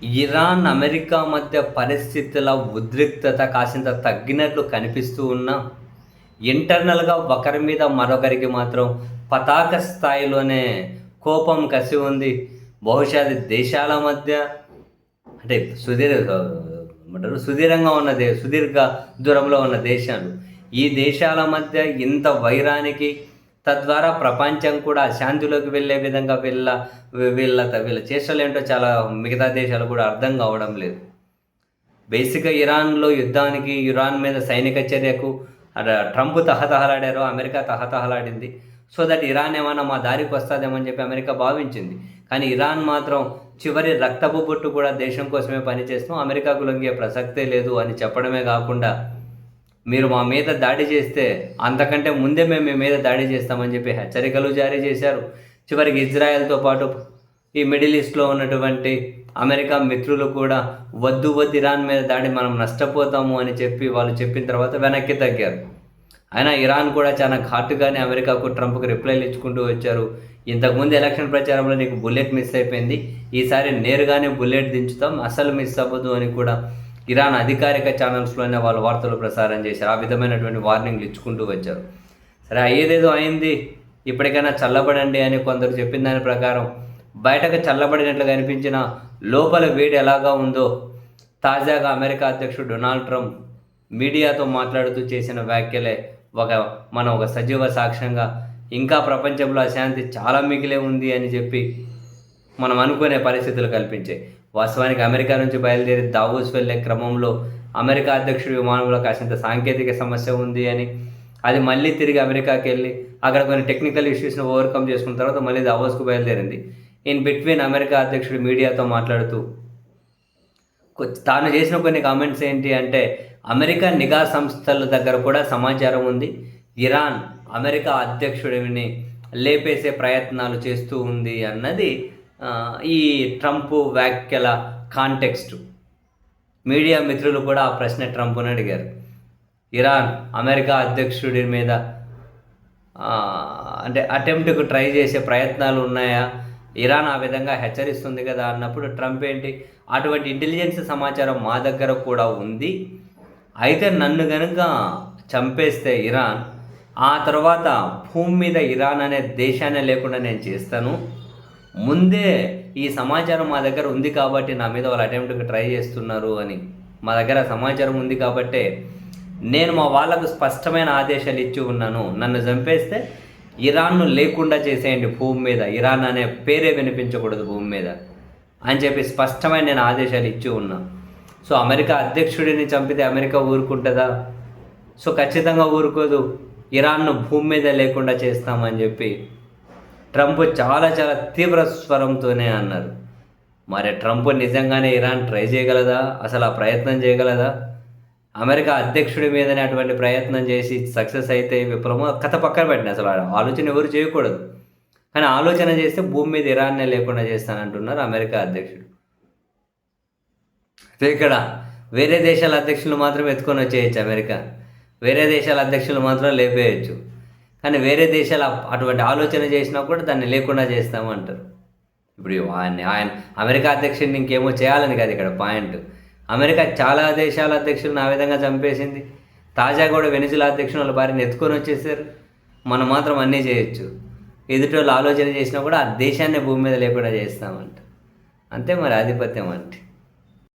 Iran, America మధ్య పరిస్థితుల ఉద్రిక్తత కాసింత తగ్గినట్లు కనిపిస్తూ ఉన్నా, ఇంటర్నల్‌గా ఒకరి మీద మరొకరికి మాత్రం పతాక స్థాయిలోనే కోపం, కసి ఉంది. బహుశా అది దేశాల మధ్య అంటే సుదీర్ఘంగా ఉన్న సుదీర్ఘ దూరంలో ఉన్న దేశాలు. ఈ దేశాల మధ్య ఇంత వైరానికి, తద్వారా ప్రపంచం కూడా అశాంతిలోకి వెళ్ళే విధంగా వీళ్ళ చేష్టలేంటో చాలా మిగతా దేశాలు కూడా అర్థం కావడం లేదు. బేసిక్‌గా ఇరాన్‌లో యుద్ధానికి, ఇరాన్ మీద సైనిక చర్యకు ట్రంప్ తహతహలాడారు, అమెరికా తహతహలాడింది. సో దట్ ఇరాన్ ఏమన్నా మా దారికి వస్తుందేమో అని చెప్పి అమెరికా భావించింది. కానీ ఇరాన్ మాత్రం చివరి రక్తపు బొట్టు కూడా దేశం కోసమే పనిచేస్తాం, అమెరికాకు లొంగే ప్రసక్తే లేదు అని చెప్పడమే కాకుండా, మీరు మా మీద దాడి చేస్తే అంతకంటే ముందే మేము మీ మీద దాడి చేస్తామని చెప్పి హెచ్చరికలు జారీ చేశారు. చివరికి ఇజ్రాయెల్తో పాటు ఈ మిడిల్ ఈస్ట్లో ఉన్నటువంటి అమెరికా మిత్రులు కూడా వద్దు ఇరాన్ మీద దాడి, మనం నష్టపోతాము అని చెప్పి వాళ్ళు చెప్పిన తర్వాత వెనక్కి తగ్గారు. అయినా ఇరాన్ కూడా చాలా ఘాటుగానే అమెరికాకు, ట్రంప్కి రిప్లైలు ఇచ్చుకుంటూ వచ్చారు. ఇంతకుముందు ఎలక్షన్ ప్రచారంలో నీకు బుల్లెట్ మిస్ అయిపోయింది, ఈసారి నేరుగానే బుల్లెట్ దించుతాం, అసలు మిస్ అవ్వదు అని కూడా ఇరాన్ అధికారిక ఛానల్స్లోనే వాళ్ళు వార్తలు ప్రసారం చేశారు. ఆ విధమైనటువంటి వార్నింగ్లు ఇచ్చుకుంటూ వచ్చారు. సరే, అయ్యేదేదో అయింది, ఇప్పటికైనా చల్లబడండి అని కొందరు చెప్పిన దాని ప్రకారం బయటకు చల్లబడినట్లుగా అనిపించిన లోపల వేడి ఎలాగా ఉందో తాజాగా అమెరికా అధ్యక్షుడు డొనాల్డ్ ట్రంప్ మీడియాతో మాట్లాడుతూ చేసిన వ్యాఖ్యలే ఒక సజీవ సాక్ష్యంగా ఇంకా ప్రపంచంలో అశాంతి చాలా మిగిలే ఉంది అని చెప్పి మనం అనుకునే పరిస్థితులు కల్పించాయి. వాస్తవానికి అమెరికా నుంచి బయలుదేరి దావోస్ వెళ్ళే క్రమంలో అమెరికా అధ్యక్షుడి విమానంలో కాసింత సాంకేతిక సమస్య ఉంది అని, అది మళ్ళీ తిరిగి అమెరికాకి వెళ్ళి అక్కడ కొన్ని టెక్నికల్ ఇష్యూస్ని ఓవర్కమ్ చేసుకున్న తర్వాత మళ్ళీ దావోస్కు బయలుదేరింది. ఇన్ బిట్వీన్ అమెరికా అధ్యక్షుడు మీడియాతో మాట్లాడుతూ తాను చేసిన కొన్ని కామెంట్స్ ఏంటి అంటే, అమెరికా నిఘా సంస్థల దగ్గర కూడా సమాచారం ఉంది, ఇరాన్ అమెరికా అధ్యక్షుడిని లేపేసే ప్రయత్నాలు చేస్తూ ఉంది అన్నది ఈ ట్రంప్ వ్యాఖ్యల కాంటెక్స్ట్. మీడియా మిత్రులు కూడా ఆ ప్రశ్న ట్రంప్ను అడిగారు. ఇరాన్ అమెరికా అధ్యక్షుడి మీద అంటే అటెంప్ట్కు ట్రై చేసే ప్రయత్నాలు ఉన్నాయా, ఇరాన్ ఆ విధంగా హెచ్చరిస్తుంది కదా అన్నప్పుడు ట్రంప్ ఏంటి, అటువంటి ఇంటెలిజెన్స్ సమాచారం మా దగ్గర కూడా ఉంది, అయితే నన్ను కనుక చంపేస్తే ఇరాన్, ఆ తర్వాత భూమి మీద ఇరాన్ అనే దేశాన్ని లేకుండా నేను చేస్తాను, ముందే ఈ సమాచారం మా దగ్గర ఉంది కాబట్టి నా మీద వాళ్ళు అటెంప్ట్కి ట్రై చేస్తున్నారు అని మా దగ్గర సమాచారం ఉంది కాబట్టే నేను మా వాళ్ళకు స్పష్టమైన ఆదేశాలు ఇచ్చి ఉన్నాను, నన్ను చంపేస్తే ఇరాన్ను లేకుండా చేసేయండి భూమి మీద, ఇరాన్ అనే పేరే వినిపించకూడదు భూమి మీద అని చెప్పి స్పష్టమైన నేను ఆదేశాలు ఇచ్చి ఉన్నా. సో అమెరికా అధ్యక్షుడిని చంపితే అమెరికా ఊరుకుంటుందా? సో ఖచ్చితంగా ఊరుకోదు, ఇరాన్ను భూమి మీద లేకుండా చేస్తామని చెప్పి ట్రంప్ చాలా చాలా తీవ్ర స్వరంతోనే అన్నారు. మరి ట్రంప్ నిజంగానే ఇరాన్ ట్రై చేయగలదా, అసలు ఆ ప్రయత్నం చేయగలదా? అమెరికా అధ్యక్షుడి మీదనే అటువంటి ప్రయత్నం చేసి సక్సెస్ అయితే విఫలమో కథ పక్కన పెట్టిన, అసలు ఆలోచన ఎవరు చేయకూడదు, కానీ ఆలోచన చేస్తే భూమి మీద ఇరాన్నే లేకుండా చేస్తానంటున్నారు అమెరికా అధ్యక్షుడు. సో ఇక్కడ వేరే దేశాల అధ్యక్షులు మాత్రం ఎత్తుకొని వచ్చేయచ్చు అమెరికా, వేరే దేశాల అధ్యక్షులు మాత్రం లేపేయచ్చు, కానీ వేరే దేశాలు అటువంటి ఆలోచన చేసినా కూడా దాన్ని లేకుండా చేస్తామంటారు. ఇప్పుడు ఆయన అమెరికా అధ్యక్షుడిని ఇంకేమో చేయాలని కాదు ఇక్కడ పాయింట్. అమెరికా చాలా దేశాల అధ్యక్షులను ఆ విధంగా చంపేసింది. తాజాగా కూడా వెనిజులా అధ్యక్షులు వాళ్ళ భార్యను ఎత్తుకొని వచ్చేసారు. మనం మాత్రం అన్నీ చేయొచ్చు, ఎదుటి వాళ్ళు ఆలోచన చేసినా కూడా ఆ దేశాన్ని భూమి మీద లేకుండా చేస్తామంట. అంతే మరి ఆధిపత్యం అంటే.